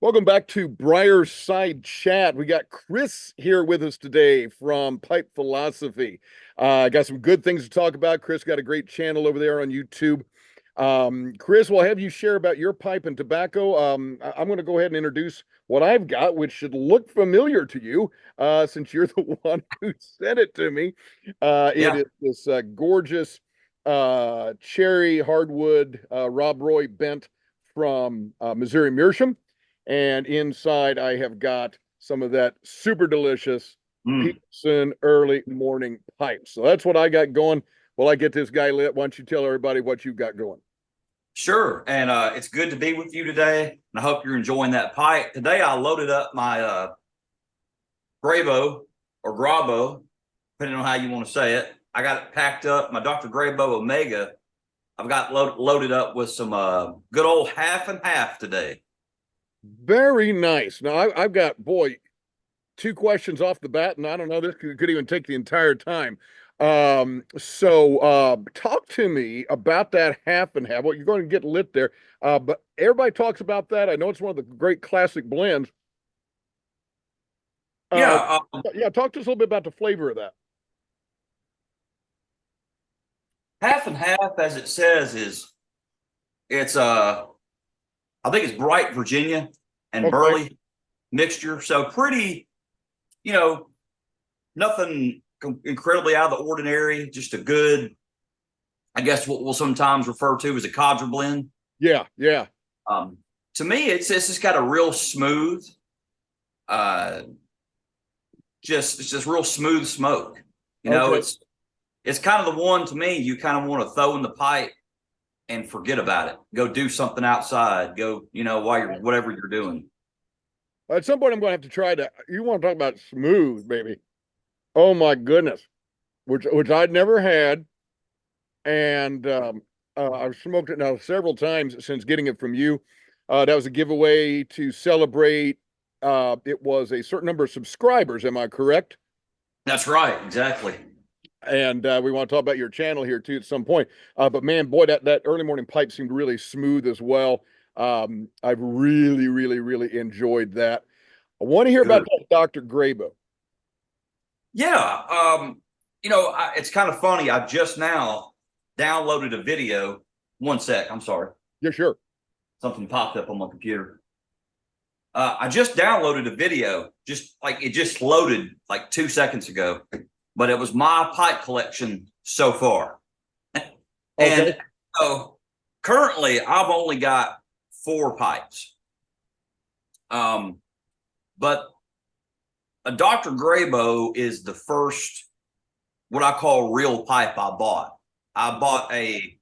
Welcome back to Briar-Side Chat. We got Chris here with us today from Pipe Philosophy. Got some good things to talk about. Chris got a great channel over there on YouTube. Chris, we'll have you share about your pipe and tobacco. I'm going to go ahead and introduce what I've got, which should look familiar to you since you're the one who sent it to me. It Yeah. is this gorgeous cherry hardwood Rob Roy bent from Missouri Meerschaum. And inside, I have got some of that super delicious Mm. Peterson early morning pipe. So that's what I got going. While I get this guy lit, why don't you tell everybody what you got going? Sure. And it's good to be with you today. And I hope you're enjoying that pipe. Today I loaded up my Grabow or Grabow, depending on how you want to say it. I got it packed up. My Dr. Grabow Omega. I've got loaded up with some good old half and half today. Very nice. Now, I've got, boy, two questions off the bat, and I don't know, this could even take the entire time. Talk to me about that half and half. Well, you're going to get lit there, but everybody talks about that. I know it's one of the great classic blends. Uh, Yeah. yeah, talk to us a little bit about the flavor of that. Half and half, as it says, it's I think it's bright Virginia and Okay. burley mixture. So pretty, you know, nothing incredibly out of the ordinary. Just a good, I guess what we'll sometimes refer to as a codger blend. Yeah, yeah. Um, to me, it's just got a real smooth, uh, it's just real smooth smoke. You know, Okay. it's kind of the one to me you kind of want to throw in the pipe and forget about it. Go do something outside. Go, while you're whatever you're doing. At some point, I'm going to have to try to. You want to talk about smooth, baby? Oh my goodness, which I'd never had, and I've smoked it now several times since getting it from you. That was a giveaway to celebrate. It was a certain number of subscribers. Am I correct? That's right, exactly. And we want to talk about your channel here too at some point. But man, boy, that early morning pipe seemed really smooth as well. I've really enjoyed that. I want to hear about Good. that Dr. Grabow. Yeah. It's kind of funny. I just now downloaded a video. One sec. I'm sorry. Yeah, sure. Something popped up on my computer. I just downloaded a video, just like it just loaded like 2 seconds ago, but it was my pipe collection so far. Okay. And so currently I've only got 4 pipes. But a Dr. Grabow is the first, what I call real pipe I bought. I bought a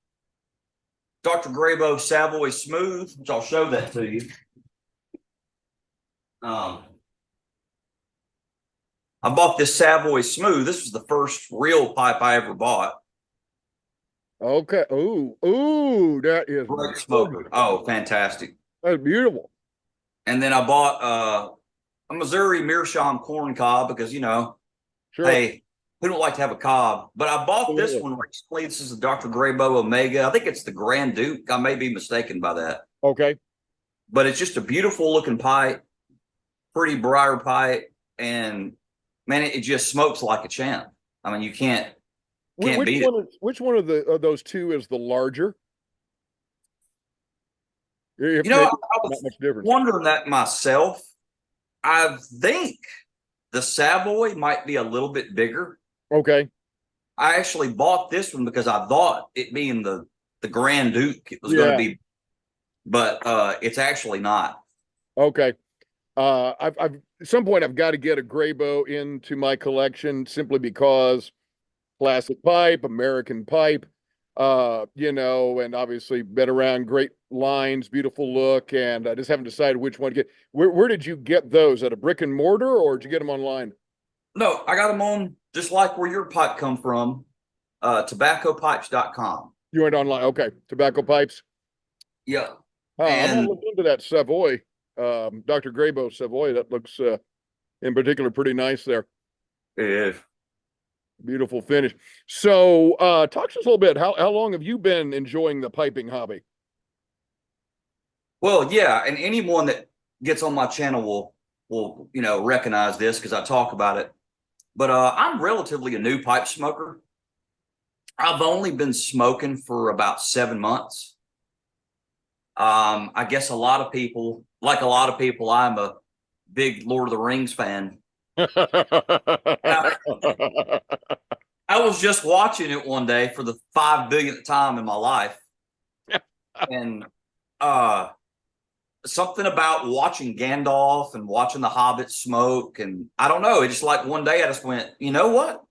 Dr. Grabow Savoy Smooth, which I'll show that to you. I bought this Savoy Smooth. This was the first real pipe I ever bought. Okay. Ooh, that is Great smoker. Oh, fantastic. that's beautiful. And then I bought a Missouri Meerschaum corn cob because, Sure. hey, who don't like to have a cob? But I bought this one recently. This is a Dr. Grabow Omega. I think it's the Grand Duke. I may be mistaken by that. Okay. But it's just a beautiful looking pipe, pretty briar pipe, and man, it just smokes like a champ. I mean, you can't beat it. Which one of those two is the larger? If You know, maybe I not was much difference. wondering that myself. I think the Savoy might be a little bit bigger. Okay. I actually bought this one because I thought it being the Grand Duke, it was going to Yeah. be, but it's actually not. Okay. I've at some point I've got to get a Graybow into my collection simply because classic pipe, American pipe, and obviously been around great lines, beautiful look, and I just haven't decided which one to get. Where did you get those? At a brick and mortar, or did you get them online? No, I got them on just like where your pipe come from, tobaccopipes.com. You went online. Okay. Tobacco pipes. Yeah. I'm gonna And look into that Savoy, Dr. Graybow Savoy. That looks in particular pretty nice there. if Beautiful finish. So, talk to us a little bit. How long have you been enjoying the piping hobby? well, yeah, and anyone that gets on my channel will recognize this because I talk about it. But I'm relatively a new pipe smoker. I've only been smoking for about 7 months. I guess a lot of people, I'm a big Lord of the Rings fan. I, I was just watching it one day for the 5 billionth time in my life, and uh, something about watching Gandalf and watching the Hobbit smoke, and I don't know. It just like one day I just went, you know what?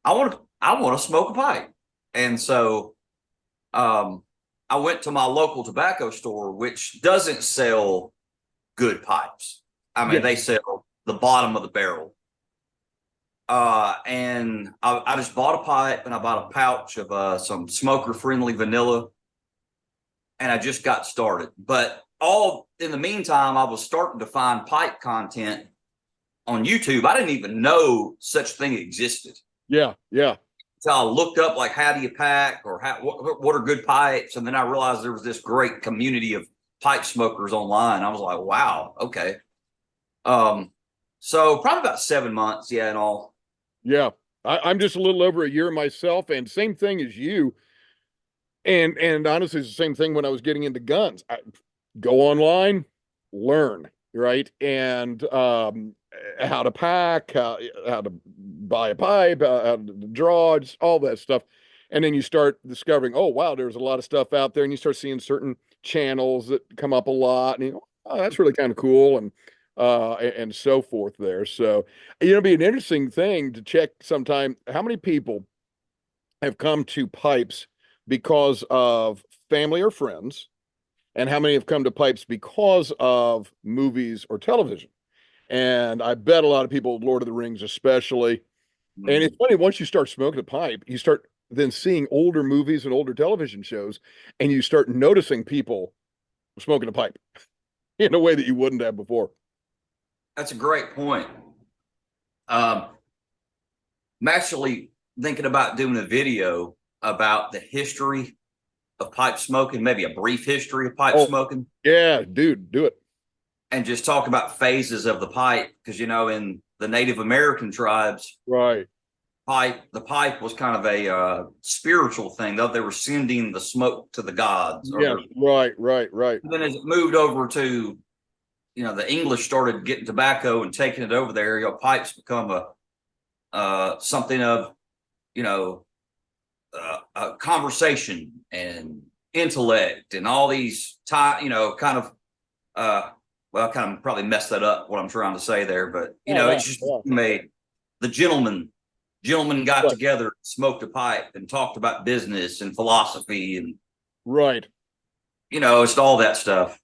I want to smoke a pipe, and so I went to my local tobacco store, which doesn't sell good pipes. I mean, Yeah. they sell the bottom of the barrel. And I just bought a pipe and I bought a pouch of some smoker friendly vanilla, and I just got started. But all in the meantime, I was starting to find pipe content on YouTube. I didn't even know such thing existed. Yeah. Yeah. So I looked up like how do you pack or what are good pipes, and then I realized there was this great community of pipe smokers online. I was like, wow, okay. So probably about 7 months, yeah, and all. Yeah. I'm just a little over a year myself, and same thing as you. And honestly, it's the same thing when I was getting into guns. I go online, learn, right? And how to pack, how to buy a pipe, how to draw, just all that stuff. And then you start discovering, oh wow, there's a lot of stuff out there, and you start seeing certain channels that come up a lot, and you go, oh, that's really kind of cool, and so forth there. So, it'd be an interesting thing to check sometime how many people have come to pipes because of family or friends, and how many have come to pipes because of movies or television. And I bet a lot of people, Lord of the Rings especially. And it's funny, once you start smoking a pipe, you start then seeing older movies and older television shows, and you start noticing people smoking a pipe in a way that you wouldn't have before. That's a great point. I'm actually thinking about doing a video about the history of pipe smoking, maybe a brief history of pipe Oh, smoking, yeah, dude, do it. and just talk about phases of the pipe. Because in the Native American tribes, Right. the pipe was kind of a spiritual thing, though they were sending the smoke to the gods. Yes, right, right, right. And then as it moved over to the English started getting tobacco and taking it over there, pipes become a something of you know a conversation and intellect and all these kind of well, I kind of probably messed that up what I'm trying to say there, but Oh, no, it's just yeah. made the gentlemen got Right, together, smoked a pipe, and talked about business and philosophy, and right. it's all that stuff.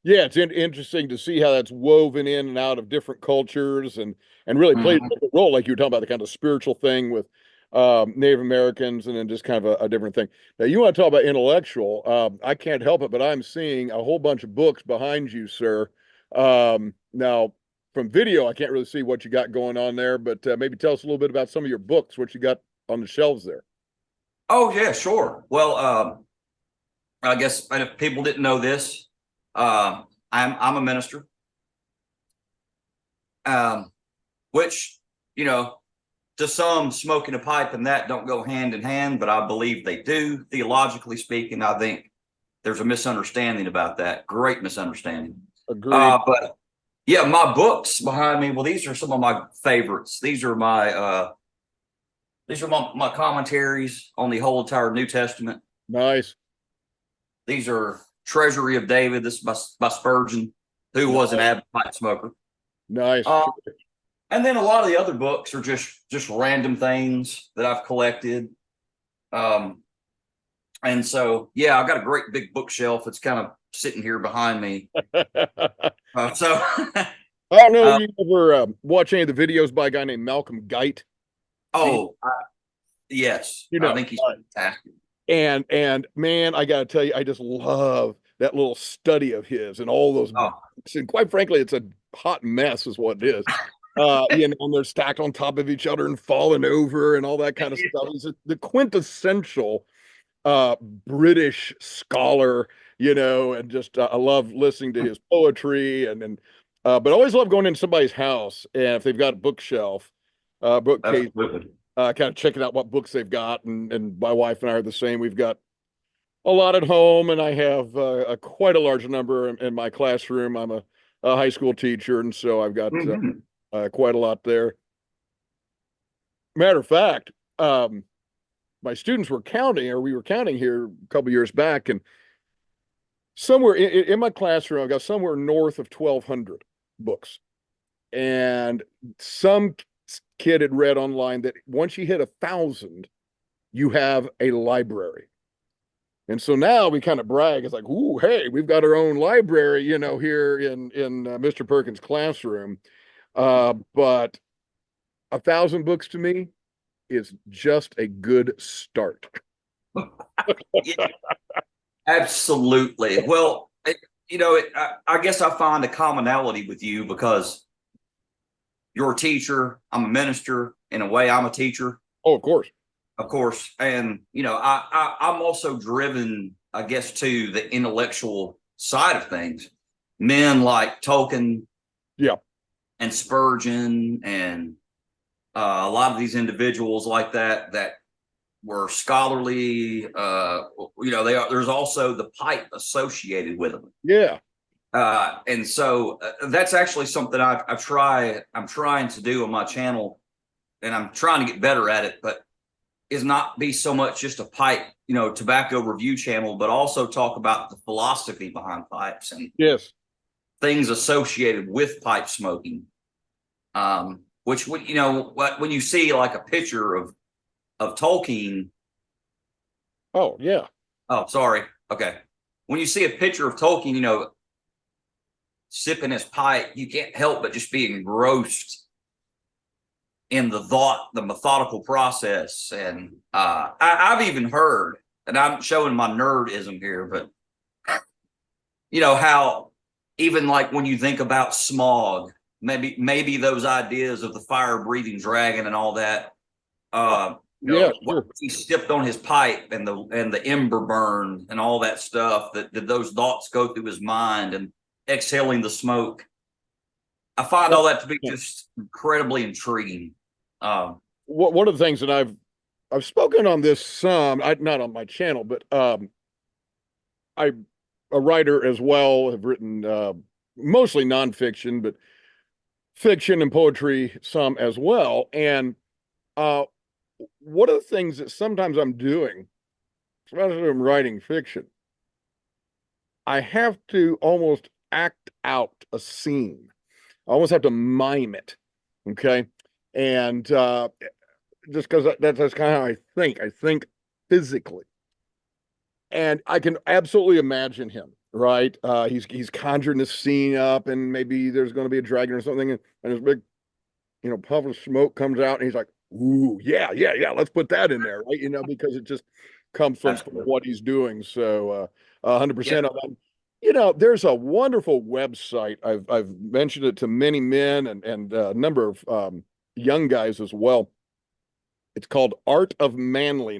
Yeah, it's interesting to see how that's woven in and out of different cultures, and really played Mhm. a different role, like you were talking about the kind of spiritual thing with Native Americans, and then just kind of a different thing. Now, you want to talk about intellectual? I can't help it, but I'm seeing a whole bunch of books behind you, sir. Now, from video, I can't really see what you got going on there, but maybe tell us a little bit about some of your books, what you got on the shelves there. Oh yeah, sure. Well, I guess if people didn't know this, I'm a minister, which you know to some, smoking a pipe and that don't go hand in hand, but I believe they do. Theologically speaking, I think there's a misunderstanding about that. Great misunderstanding. Agreed. But yeah, my books behind me. Well, these are some of my favorites. These are my commentaries on the whole entire New Testament. Nice. These are Treasury of David. This is by Spurgeon, who was an Nice. avid pipe smoker. Nice. Uh, and then a lot of the other books are just random things that I've collected. Um, and so yeah, I got a great big bookshelf. It's kind of sitting here behind me. So I don't know if uh, you ever watch any of the videos by a guy named Malcolm Guite. He, oh yes, you I know, think he's fantastic. and man, I got to tell you, I just love that little study of his and all those Oh, books. And quite frankly, it's a hot mess, is what it is. And they're stacked on top of each other and falling over and all that kind of stuff. He's the quintessential British scholar and just I love listening to his poetry but I always love going into somebody's house and if they've got a bookshelf, bookcase, Absolutely. kind of checking out what books they've got. And my wife and I are the same. We've got a lot at home, and I have quite a large number in my classroom. I'm a high school teacher, and so I've got Mhm. quite a lot there. Matter of fact, my students were counting, or we were counting here a couple years back, and somewhere in my classroom, I've got somewhere north of 1,200 books. And some kid had read online that once you hit 1,000, you have a library. And so now we kind of brag. It's like, ooh, hey, we've got our own library, here in Mr. Perkins' classroom. But 1,000 books to me is just a good start. Yeah, absolutely. Well, I guess I find a commonality with you because you're a teacher. I'm a minister. In a way, I'm a teacher, Oh, of course. of course. And, I'm also driven, I guess, to the intellectual side of things. Men like Tolkien Yeah. and Spurgeon and a lot of these individuals like that were scholarly. There's also the pipe associated with them. Yeah. And so that's actually something I'm trying to do on my channel, and I'm trying to get better at it, but is not be so much just a pipe, tobacco review channel, but also talk about the philosophy behind pipes and Yes. things associated with pipe smoking. Which when you see like a picture of Tolkien. Oh, yeah. Oh, sorry. Okay. When you see a picture of Tolkien, sipping his pipe, you can't help but just be engrossed in the methodical process. And I've even heard, and I'm showing my nerdism here, but how even like when you think about smog, maybe those ideas of the fire breathing dragon and all that, Yeah, sure. he stepped on his pipe and the ember burned and all that stuff, that did those thoughts go through his mind and exhaling the smoke. I find all that to be just incredibly intriguing. One of the things that I've spoken on this some, not on my channel, but I'm a writer as well. Have written mostly nonfiction, but fiction and poetry some as well. And uh, one of the things that sometimes I'm doing, especially when I'm writing fiction, I have to almost act out a scene. I almost have to mime it. Okay. And just because that's kind of how I think. I think physically. And I can absolutely imagine him, right? He's conjuring this scene up, and maybe there's going to be a dragon or something, and this big, puff of smoke comes out, and he's like, "Ooh, yeah, yeah, yeah, let's put that in there, right?" Because it just comes from what he's doing. So, 100% Yeah. on that. There's a wonderful website. I've mentioned it to many men and a number of young guys as well. It's called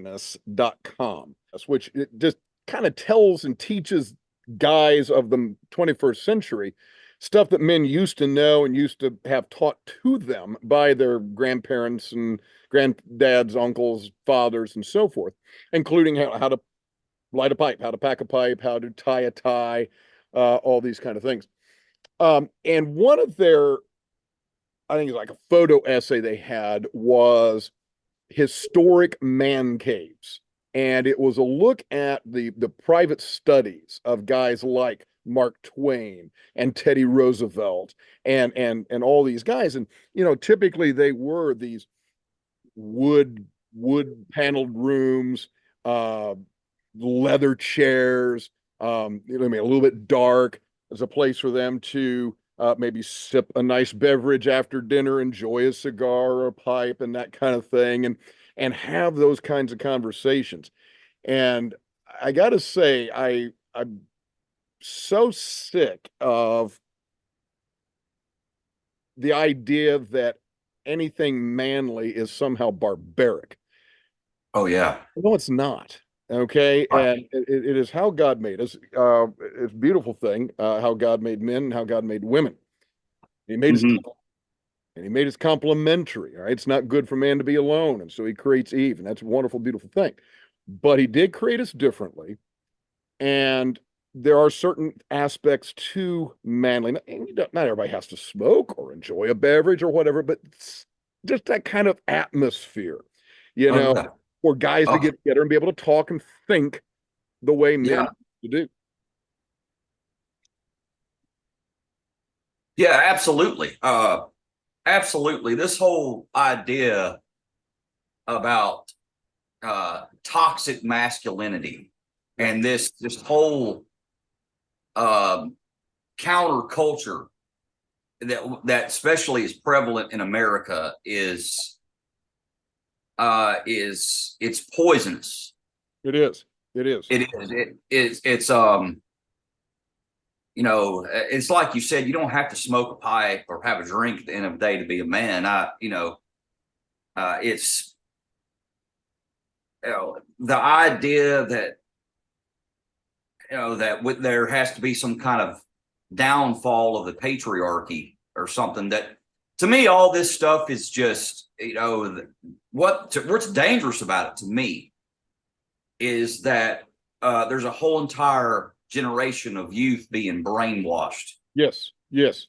artofmanliness.com, which it just kind of tells and teaches guys of the 21st century stuff that men used to know and used to have taught to them by their grandparents and granddads, uncles, fathers, and so forth, including how to light a pipe, how to pack a pipe, how to tie a tie, all these kind of things. And one of their, I think it's like a photo essay they had was historic man caves. And it was a look at the private studies of guys like Mark Twain and Teddy Roosevelt and all these guys. And typically they were these wood paneled rooms, uh, leather chairs, a little bit dark. As a place for them to maybe sip a nice beverage after dinner, enjoy a cigar or a pipe and that kind of thing, and have those kinds of conversations. And I got to say, I'm so sick of the idea that anything manly is somehow barbaric. Oh yeah. No, it's not. Okay, Right. and it is how God made us. It's a beautiful thing, how God made men and how God made women. He made us Hmm. and he made us complementary. All right, it's not good for man to be alone, and so he creates Eve, and that's a wonderful, beautiful thing. But he did create us differently, and there are certain aspects to manliness. And not everybody has to smoke or enjoy a beverage or whatever, but it's just that kind of atmosphere, you know, Okay. for guys to Oh, get together and be able to talk and think the way men yeah. do. Yeah, absolutely. Absolutely. This whole idea about toxic masculinity Yeah, and this whole um, counterculture that especially is prevalent in America is it's poisonous. it is. It is. It's it's like you said, you don't have to smoke a pipe or have a drink at the end of the day to be a man. It's the idea that there has to be some kind of downfall of the patriarchy or something. That to me, all this stuff is just what's dangerous about it to me is that there's a whole entire generation of youth being brainwashed, Yes. Yes.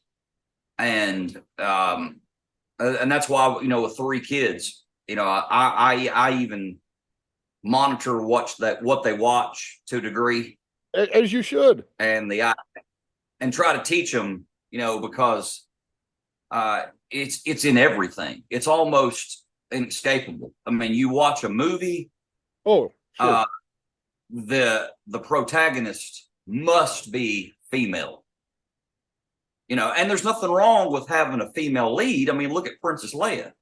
and and that's why with 3 kids, I even monitor what they watch to a degree, As you should. and and try to teach them, because it's in everything. It's almost inescapable. I mean, you watch a movie, Oh, sure. uh, the protagonist must be female, and there's nothing wrong with having a female lead. I mean, look at Princess Leia.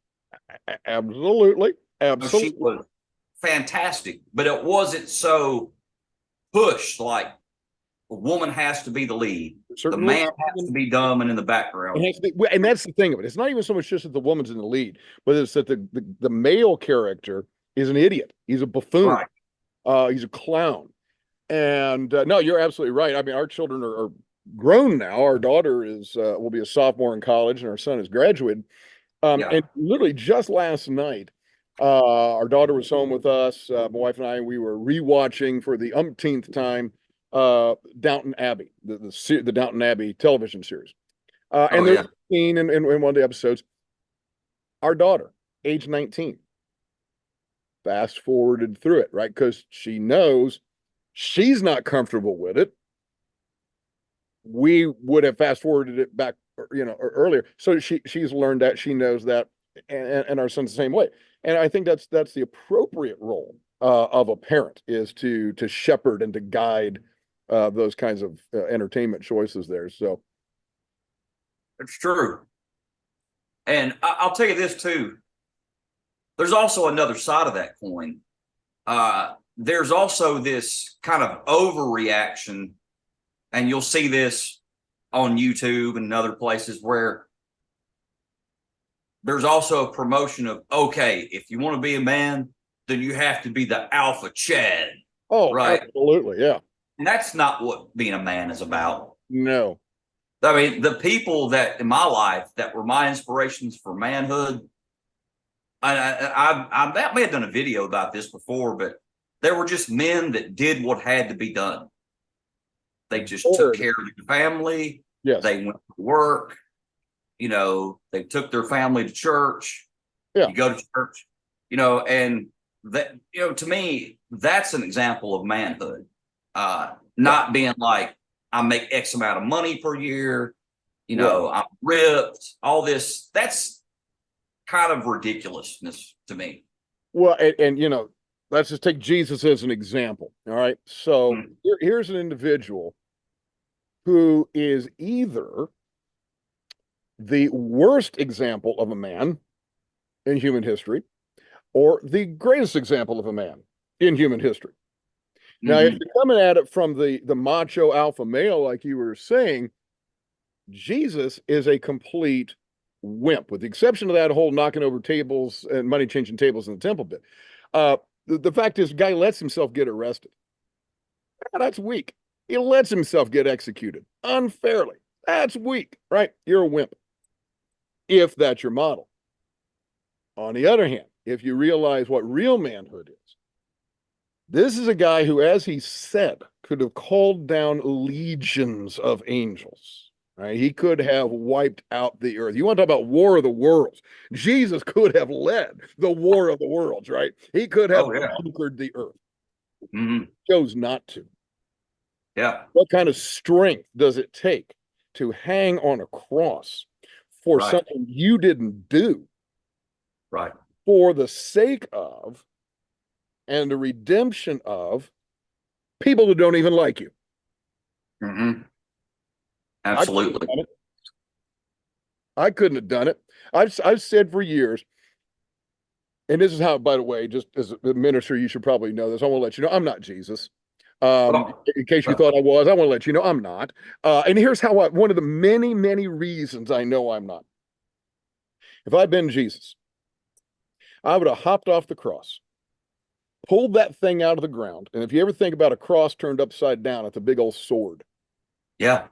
Absolutely. She Absolutely. was fantastic, but it wasn't so pushed like a woman has to be the lead. The Certainly. man has to be dumb and in the background. And that's the thing of it. It's not even so much just that the woman's in the lead, but it's that the male character is an idiot. He's a buffoon. Right. He's a clown. And no, you're absolutely right. I mean, our children are grown now. Our daughter is will be a sophomore in college, and our son is graduated. Yeah. And literally just last night, our daughter was home with us. My wife and I, we were rewatching for the umpteenth time Downton Abbey, the Downton Abbey television series. Oh And there's yeah. a scene in one of the episodes. Our daughter, age 19, fast forwarded through it, right? Because she knows she's not comfortable with it. We would have fast forwarded it back, earlier. So she's learned that, she knows that, and our son's the same way. And I think that's the appropriate role of a parent, is to shepherd and to guide those kinds of entertainment choices there. So It's true. And I'll tell you this too. There's also another side of that coin. There's also this kind of overreaction, and you'll see this on YouTube and other places where there's also a promotion of, okay, if you want to be a man, then you have to be the alpha Chad, oh, right? absolutely, yeah. And that's not what being a man is about. No. I mean, the people that in my life that were my inspirations for manhood, I may have done a video about this before, but there were just men that did what had to be done. They just took Word. care of their family. Yes. They went to work. They took their family to church. Yeah. You go to church, and that, to me, that's an example of manhood. Yeah. Not being like, I make X amount of money per year, Right. I'm ripped, all this. That's kind of ridiculousness to me. Well, and let's just take Jesus as an example. All right. So Mm. here's an individual who is either the worst example of a man in human history or the greatest example of a man in human history. Now, if Mm-hmm. you're coming at it from the macho alpha male, like you were saying, Jesus is a complete wimp, with the exception of that whole knocking over tables and money changing tables in the temple bit. Uh, The fact is, guy lets himself get arrested. That's weak. He lets himself get executed unfairly. That's weak, right? You're a wimp if that's your model. On the other hand, if you realize what real manhood is, this is a guy who, as he said, could have called down legions of angels. Right? He could have wiped out the earth. You want to talk about war of the worlds? Jesus could have led the war of the worlds, right? He could have Oh yeah. conquered the earth. Mm-hmm. Chose not to. Yeah. What kind of strength does it take to hang on a cross for Right. something you didn't do Right. for the sake of and the redemption of people who don't even like you? Mm-hmm. Absolutely. I couldn't have done it. I've said for years, and this is how, by the way, just as a minister, you should probably know this. I want to let you know I'm not Jesus. Oh, In case you thought I was, I want to let you know I'm not. And here's how one of the many, many reasons I know I'm not. If I'd been Jesus, I would have hopped off the cross, pulled that thing out of the ground. And if you ever think about a cross turned upside down, it's a big old sword. yeah.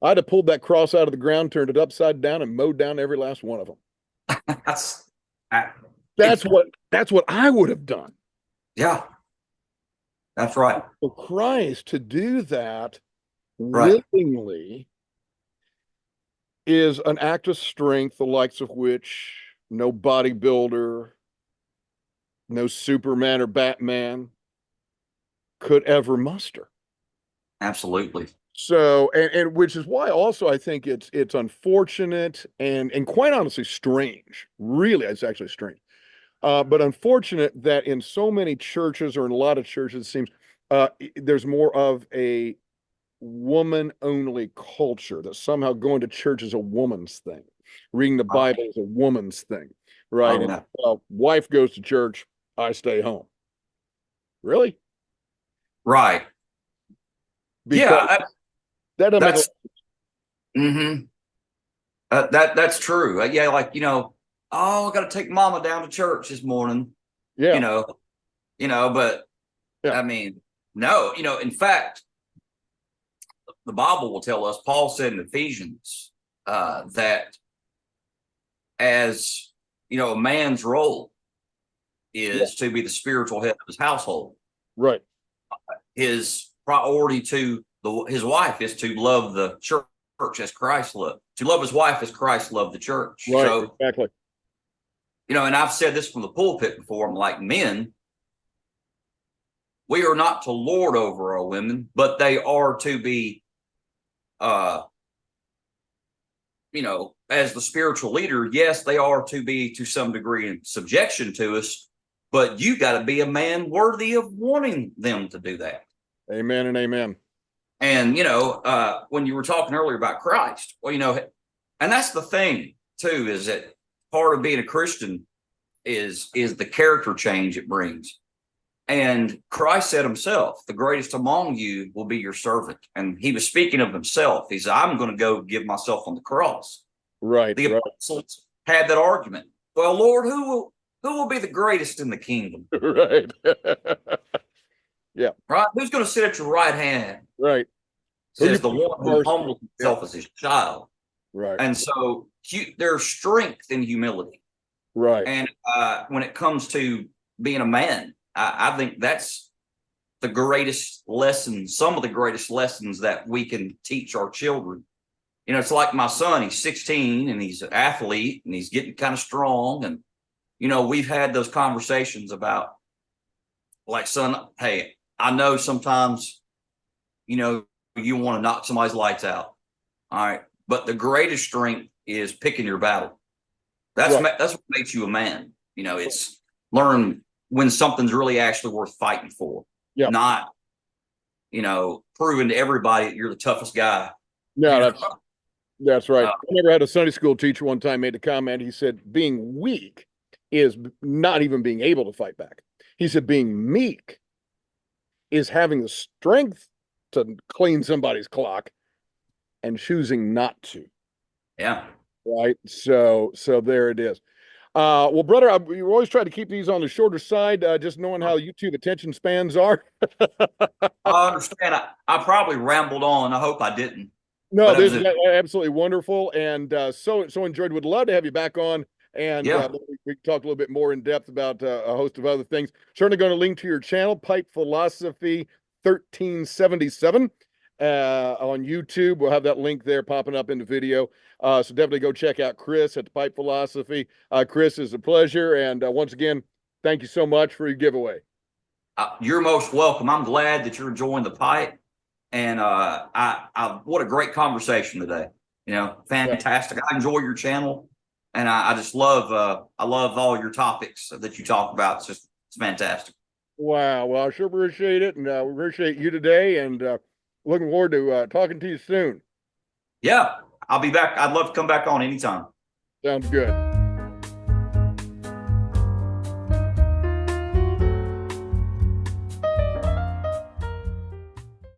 I'd have pulled that cross out of the ground, turned it upside down, and mowed down every last one of them. That's I, That's what I would have done. yeah. That's right. For Christ to do that Right. willingly is an act of strength, the likes of which no bodybuilder, no Superman or Batman could ever muster. Absolutely. So, and which is why also I think it's unfortunate and quite honestly strange. Really, it's actually strange. But unfortunate that in so many churches or in a lot of churches, it seems there's more of a woman only culture, that somehow going to church is a woman's thing, reading the Oh, Bible is a woman's thing, right? oh And yeah. wife goes to church, I stay home. Really? Right. Because Yeah. that doesn't make a That's mm-hmm. That's true. Yeah. Like, oh, I got to take mama down to church this morning, you yeah, know, but yeah, I mean, no, in fact, the Bible will tell us, Paul said in Ephesians, that as, a man's role yeah, is to be the spiritual head of his household. right, His priority to his wife is to love the church as Christ loved, to love his wife as Christ loved the church. right, So, exactly, and I've said this from the pulpit before, I'm like, men, we are not to lord over our women, but they are to be, as the spiritual leader, yes, they are to be to some degree in subjection to us, but you got to be a man worthy of wanting them to do that. amen and amen. And, when you were talking earlier about Christ, well, and that's the thing too, is that part of being a Christian is the character change it brings. And Christ said himself, the greatest among you will be your servant. And he was speaking of himself. He said, I'm going to go give myself on the cross. Right, The right, apostles had that argument. Well, Lord, who will be the greatest in the kingdom? right, yeah, Right? Who's going to sit at your right hand? right. Who you Says the one who first? humbles Yeah, himself as his child. right, And so there's strength in humility. right. And when it comes to being a man, I think that's the greatest lesson, some of the greatest lessons that we can teach our children. It's like my son, he's 16 and he's an athlete and he's getting kind of strong. And, we've had those conversations about, like, son, hey, I know sometimes, you want to knock somebody's lights out. All right. But the greatest strength is picking your battle. That's Right. what makes you a man. It's learn when something's really actually worth fighting for, Yeah. not, proving to everybody that you're the toughest guy. No, that's right. Uh, I never had a Sunday school teacher one time made a comment. He said, being weak is not even being able to fight back. He said, being meek is having the strength to clean somebody's clock and choosing not to. yeah. Right. So there it is. Well, brother, we always try to keep these on the shorter side, just knowing how YouTube attention spans are. I understand. I probably rambled on. I hope I didn't. No, But it this was is a absolutely wonderful, and so enjoyed. Would love to have you back on, and yeah. we can talk a little bit more in depth about a host of other things. Certainly going to link to your channel, Pipe Philosophy 1377, on YouTube. We'll have that link there popping up in the video. So definitely go check out Chris at the Pipe Philosophy. Chris, is a pleasure, and once again, thank you so much for your giveaway. You're most welcome. I'm glad that you're enjoying the pipe. And what a great conversation today. Yeah. Fantastic. I enjoy your channel, and I just love I love all your topics that you talk about. It's fantastic. Wow. Well, I sure appreciate it, and we appreciate you today, and looking forward to talking to you soon. Yeah, I'll be back. I'd love to come back on anytime. Sounds good.